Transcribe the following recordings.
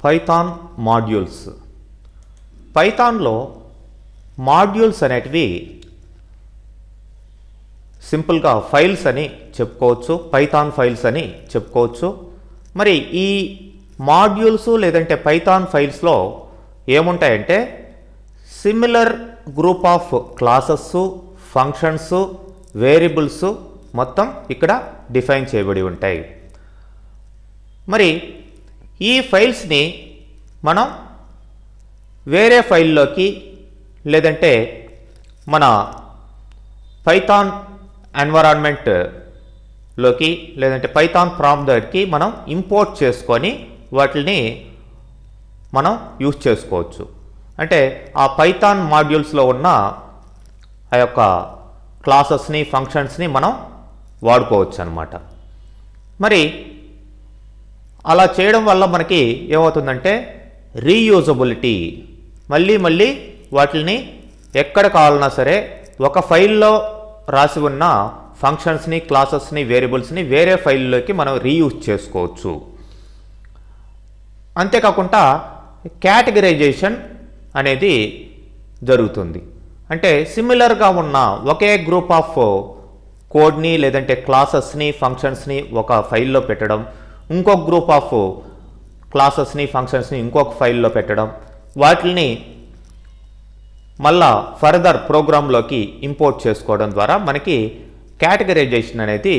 Python modules. పైథాన్లో modules అనేటివి సింపుల్గా files అని చెప్పుకోవచ్చు, పైథాన్ ఫైల్స్ అని చెప్పుకోవచ్చు. మరి ఈ మాడ్యూల్స్ లేదంటే పైథాన్ ఫైల్స్లో ఏముంటాయంటే similar group of classes, functions, variables మొత్తం ఇక్కడ డిఫైన్ చేయబడి ఉంటాయి. మరి ఈ ఫైల్స్ని మనం వేరే ఫైల్లోకి లేదంటే మన పైథాన్ ఎన్వైరాన్మెంట్లోకి లేదంటే పైథాన్ ప్రాంప్ట్ దగ్గరికి మనం ఇంపోర్ట్ చేసుకొని వాటిని మనం యూజ్ చేసుకోవచ్చు. అంటే ఆ పైథాన్ మాడ్యూల్స్లో ఉన్న ఆ యొక్క క్లాసెస్ని, ఫంక్షన్స్ని మనం వాడుకోవచ్చు అన్నమాట. మరి అలా చేయడం వల్ల మనకి ఏమవుతుందంటే రీయూజబిలిటీ, మళ్ళీ వాటిని ఎక్కడ కావాలన్నా సరే ఒక ఫైల్లో రాసి ఉన్న ఫంక్షన్స్ని, క్లాసెస్ని, వేరియబుల్స్ని వేరే ఫైల్లోకి మనం రీయూజ్ చేసుకోవచ్చు. అంతేకాకుండా కేటగరైజేషన్ అనేది జరుగుతుంది. అంటే సిమిలర్గా ఉన్న ఒకే గ్రూప్ ఆఫ్ కోడ్ని లేదంటే క్లాసెస్ని, ఫంక్షన్స్ని ఒక ఫైల్లో పెట్టడం, ఇంకొక గ్రూప్ ఆఫ్ క్లాసెస్ని, ఫంక్షన్స్ని ఇంకొక ఫైల్లో పెట్టడం, వాటిని మళ్ళా ఫర్దర్ ప్రోగ్రాంలోకి ఇంపోర్ట్ చేసుకోవడం ద్వారా మనకి కేటగరైజేషన్ అనేది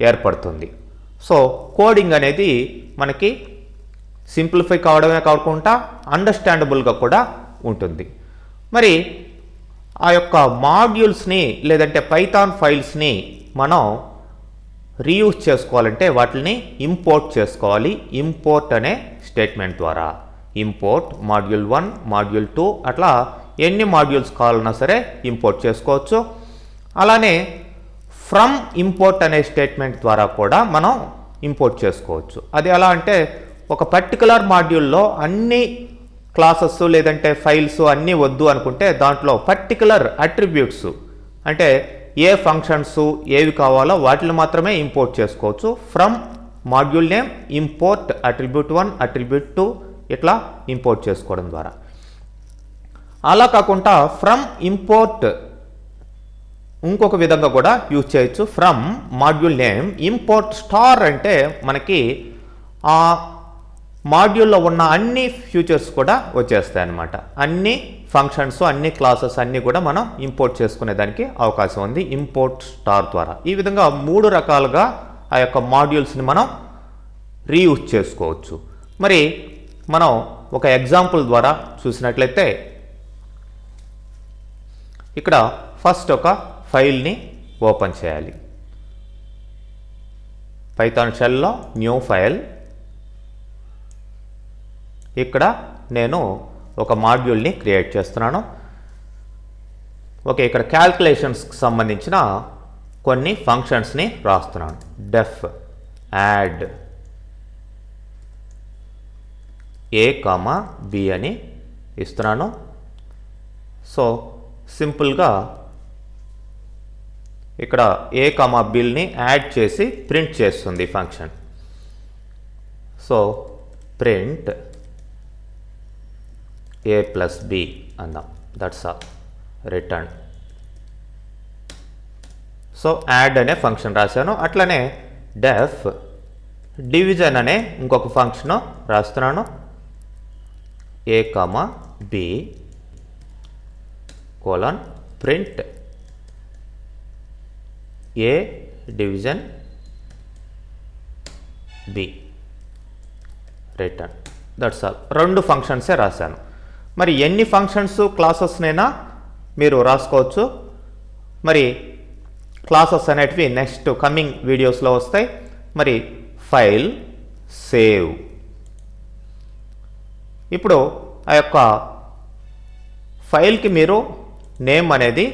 ఏర్పడుతుంది. సో కోడింగ్ అనేది మనకి సింప్లిఫై కావడమే కాకుండా అండర్స్టాండబుల్గా కూడా ఉంటుంది. మరి ఆ యొక్క మాడ్యూల్స్ని లేదంటే పైథాన్ ఫైల్స్ని మనం రీయూజ్ చేసుకోవాలంటే వాటిని ఇంపోర్ట్ చేసుకోవాలి. ఇంపోర్ట్ అనే స్టేట్మెంట్ ద్వారా ఇంపోర్ట్ మాడ్యూల్ 1, మాడ్యూల్ 2 అట్లా ఎన్ని మాడ్యూల్స్ కావాలన్నా సరే ఇంపోర్ట్ చేసుకోవచ్చు. అలానే ఫ్రమ్ ఇంపోర్ట్ అనే స్టేట్మెంట్ ద్వారా కూడా మనం ఇంపోర్ట్ చేసుకోవచ్చు. అది ఎలా అంటే ఒక పర్టికులర్ మాడ్యూల్లో అన్ని క్లాసెస్ లేదంటే ఫైల్స్ అన్నీ వద్దు అనుకుంటే దాంట్లో పర్టికులర్ అట్రిబ్యూట్స్ అంటే ఏ ఫంక్షన్స్ ఏవి కావాలో వాటిని మాత్రమే ఇంపోర్ట్ చేసుకోవచ్చు. From module name import attribute 1, attribute 2 ఇట్లా ఇంపోర్ట్ చేసుకోవడం ద్వారా. అలా కాకుండా ఫ్రమ్ ఇంపోర్ట్ ఇంకొక విధంగా కూడా యూజ్ చేయొచ్చు. From module name import star అంటే మనకి ఆ మాడ్యూల్లో ఉన్న అన్ని ఫ్యూచర్స్ కూడా వచ్చేస్తాయి అన్నమాట. అన్ని ఫంక్షన్స్, అన్ని క్లాసెస్ అన్నీ కూడా మనం ఇంపోర్ట్ చేసుకునే దానికి అవకాశం ఉంది ఇంపోర్ట్ స్టార్ ద్వారా. ఈ విధంగా 3 రకాలుగా ఆ యొక్క మాడ్యూల్స్ని మనం రీయూజ్ చేసుకోవచ్చు. మరి మనం ఒక ఎగ్జాంపుల్ ద్వారా చూసినట్లయితే ఇక్కడ ఫస్ట్ ఒక ఫైల్ని ఓపెన్ చేయాలి. పైథాన్ షెల్లో న్యూ ఫైల్. ఇక్కడ నేను ఒక మాడ్యూల్ని క్రియేట్ చేస్తున్నాను. ఓకే, ఇక్కడ క్యాల్కులేషన్స్కి సంబంధించిన కొన్ని ఫంక్షన్స్ని రాస్తున్నాను. Def add a comma b అని ఇస్తున్నాను. సో సింపుల్గా ఇక్కడ ఏ కామా బిల్ని యాడ్ చేసి ప్రింట్ చేస్తుంది ఫంక్షన్. So print a plus b అందాం. That's all. Return. So add అనే ఫంక్షన్ రాశాను. అట్లనే డెఫ్ డివిజన్ అనే ఇంకొక ఫంక్షన్ రాస్తున్నాను. a comma b colon print a division b return. That's all. 2 ఫంక్షన్సే రాశాను. మరి ఎన్ని ఫంక్షన్స్, క్లాసెస్నైనా మీరు రాసుకోవచ్చు. మరి క్లాసెస్ అనేటివి నెక్స్ట్ కమింగ్ వీడియోస్లో వస్తాయి. మరి ఫైల్ సేవ్. ఇప్పుడు ఆ యొక్క ఫైల్కి మీరు నేమ్ అనేది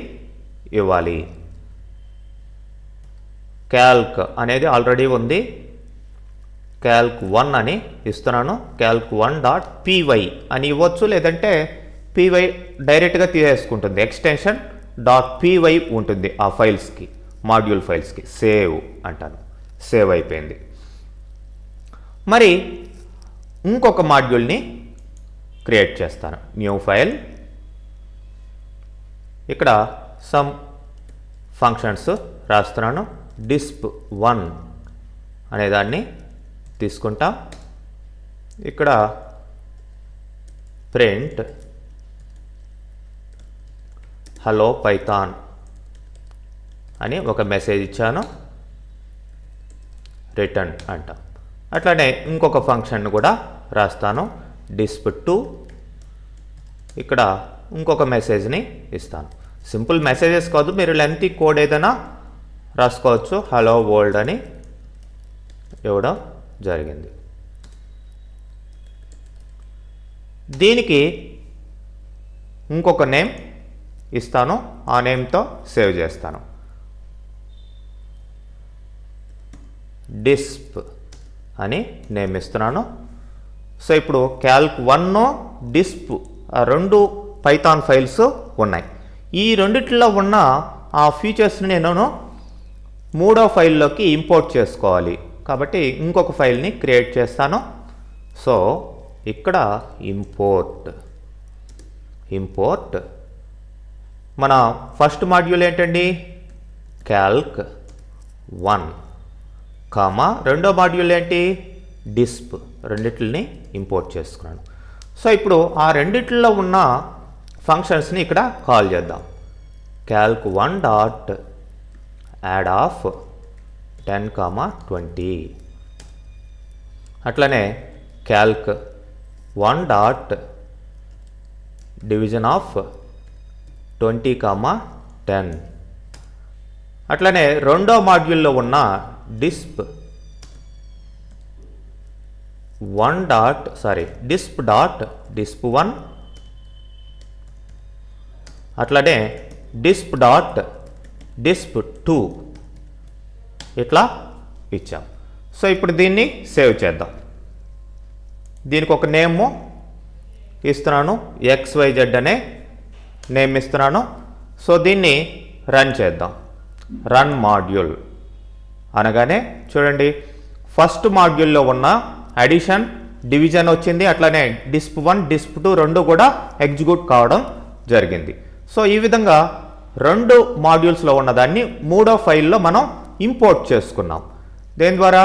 ఇవ్వాలి. క్యాల్క్ అనేది ఆల్రెడీ ఉంది. క్యాల్క్ 1 అని ఇస్తున్నాను. క్యాల్క్ 1.py అని ఇవ్వచ్చు, లేదంటే py డైరెక్ట్గా తీసేసుకుంటుంది. ఎక్స్టెన్షన్ .py ఉంటుంది ఆ ఫైల్స్కి, మాడ్యూల్ ఫైల్స్కి. సేవ్ అంటాను. సేవ్ అయిపోయింది. మరి ఇంకొక మాడ్యూల్ని క్రియేట్ చేస్తాను. న్యూ ఫైల్, ఇక్కడ సమ్ ఫంక్షన్స్ రాస్తున్నాను. disp1 అనేదాన్ని తీసుకుంటా. ఇక్కడ ప్రింట్ హలో పైథాన్ అని ఒక మెసేజ్ ఇచ్చాను, రిటర్న్ అంట. అట్లానే ఇంకొక ఫంక్షన్ కూడా రాస్తాను, disp2. ఇక్కడ ఇంకొక మెసేజ్ని ఇస్తాను. సింపుల్ మెసేజెస్ కాదు, మీరు లెంతీ కోడ్ ఏదైనా రాసుకోవచ్చు. హలో వరల్డ్ అని ఇవ్వడం జరిగింది. దీనికి ఇంకొక నేమ్ ఇస్తాను, ఆ నేమ్తో సేవ్ చేస్తాను. disp అని నేమ్ ఇస్తున్నాను. సో ఇప్పుడు calc1 disp ఆ రెండు పైథాన్ ఫైల్స్ ఉన్నాయి. ఈ రెండిట్లో ఉన్న ఆ ఫీచర్స్ని నేను మూడో ఫైల్లోకి ఇంపోర్ట్ చేసుకోవాలి. కాబట్టి ఇంకొక ఫైల్ని క్రియేట్ చేస్తాను. సో ఇక్కడ ఇంపోర్ట్ మన ఫస్ట్ మాడ్యూల్ ఏంటండి, calc1, రెండో మాడ్యూల్ ఏంటి, disp. రెండిటిని ఇంపోర్ట్ చేసుకున్నాను. సో ఇప్పుడు ఆ రెండిట్లో ఉన్న ఫంక్షన్స్ని ఇక్కడ కాల్ చేద్దాం. calc1 dot add of 10, 20. అట్లనే calc1 డాట్ డివిజన్ ఆఫ్ 20, 10. అట్లనే రెండో మాడ్యూల్లో ఉన్న disp1 అట్లనే disp2 ఇట్లా ఇచ్చాం. సో ఇప్పుడు దీన్ని సేవ్ చేద్దాం. దీనికి ఒక నేమ్ ఇస్తున్నాను, XYZ అనే నేమ్ ఇస్తున్నాను. సో దీన్ని రన్ చేద్దాం. రన్ మాడ్యూల్ అనగానే చూడండి, ఫస్ట్ మాడ్యూల్లో ఉన్న అడిషన్, డివిజన్ వచ్చింది. అట్లనే disp1, disp2 రెండు కూడా ఎగ్జిక్యూట్ కావడం జరిగింది. సో ఈ విధంగా రెండు మాడ్యూల్స్లో ఉన్నదాన్ని మూడో ఫైల్లో మనం ఇంపోర్ట్ చేసుకున్నాం. దేని ద్వారా,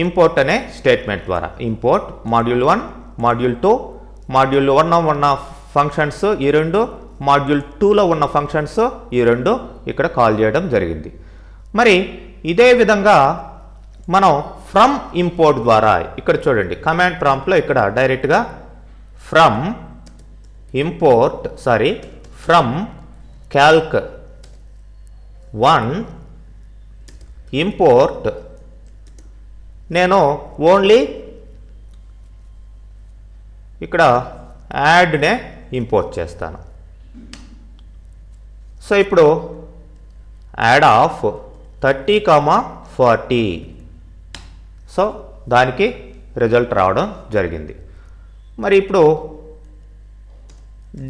ఇంపోర్ట్ అనే స్టేట్మెంట్ ద్వారా. ఇంపోర్ట్ మాడ్యూల్ 1, మాడ్యూల్ 2, మాడ్యూల్ 1 ఉన్న ఫంక్షన్స్ ఈ రెండు, మాడ్యూల్ 2లో ఉన్న ఫంక్షన్స్ ఈ రెండు ఇక్కడ కాల్ చేయడం జరిగింది. మరి ఇదే విధంగా మనం ఫ్రమ్ ఇంపోర్ట్ ద్వారా ఇక్కడ చూడండి, కమాండ్ ప్రాంప్ట్లో ఇక్కడ డైరెక్ట్గా ఫ్రమ్ calc1 ఇంపోర్ట్ నేను ఓన్లీ ఇక్కడ యాడ్నే ఇంపోర్ట్ చేస్తాను. సో ఇప్పుడు యాడ్ ఆఫ్ 30, 40. సో దానికి రిజల్ట్ రావడం జరిగింది. మరి ఇప్పుడు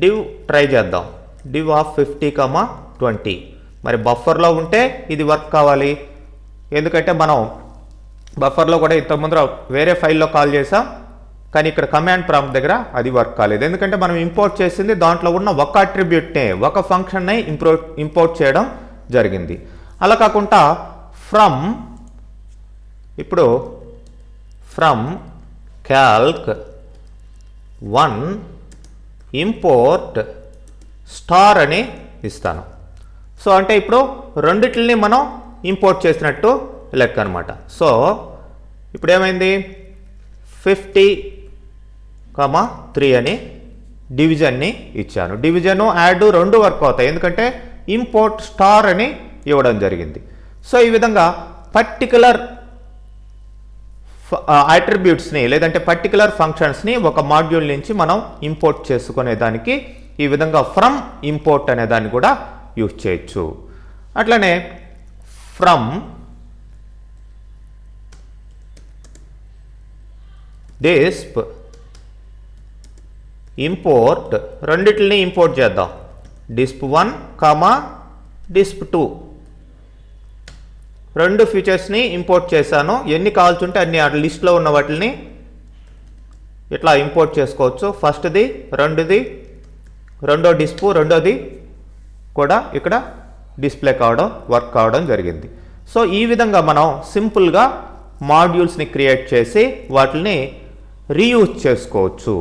డివ్ ట్రై చేద్దాం. Div of 50, 20. మరి బఫర్లో ఉంటే ఇది వర్క్ కావాలి, ఎందుకంటే మనం బఫర్లో కూడా ఇంతకుముందు వేరే ఫైల్లో కాల్ చేసాం, కానీ ఇక్కడ కమాండ్ ప్రాంప్ట్ దగ్గర అది వర్క్ కాలేదు. ఎందుకంటే మనం ఇంపోర్ట్ చేసింది దాంట్లో ఉన్న ఒక అట్రిబ్యూట్నే, ఒక ఫంక్షన్నే ఇంపోర్ట్ చేయడం జరిగింది. అలా కాకుండా ఇప్పుడు ఫ్రమ్ calc1 ఇంపోర్ట్ స్టార్ అని ఇస్తాను. సో అంటే ఇప్పుడు రెండిటిని మనం ఇంపోర్ట్ చేసినట్టు లెక్క అనమాట. సో ఇప్పుడు ఏమైంది, 50, 3 అని డివిజన్ని ఇచ్చాను. డివిజను యాడ్ రెండు వర్క్ అవుతాయి, ఎందుకంటే ఇంపోర్ట్ స్టార్ అని ఇవ్వడం జరిగింది. సో ఈ విధంగా పర్టికులర్ అట్రిబ్యూట్స్ని లేదంటే పర్టికులర్ ఫంక్షన్స్ని ఒక మాడ్యూల్ నుంచి మనం ఇంపోర్ట్ చేసుకునే దానికి ఈ విధంగా ఫ్రమ్ ఇంపోర్ట్ అనే దాన్ని కూడా యూజ్ చేయొచ్చు. అట్లనే ఫ్రమ్ disp ఇంపోర్ట్ రెండిటిని ఇంపోర్ట్ చేద్దాం. disp1, disp2 2 ఫీచర్స్ని ఇంపోర్ట్ చేశాను. ఎన్ని కావాల్సి ఉంటే అన్ని ఆ లిస్ట్లో ఉన్న వాటిని ఇట్లా ఇంపోర్ట్ చేసుకోవచ్చు. ఫస్ట్ది, రెండో డిస్ప్లే, రెండోది కూడా ఇక్కడ డిస్ప్లే కావడం, వర్క్ కావడం జరిగింది. సో ఈ విధంగా మనం సింపుల్గా మాడ్యూల్స్ని క్రియేట్ చేసి వాటిని రీయూజ్ చేసుకోవచ్చు.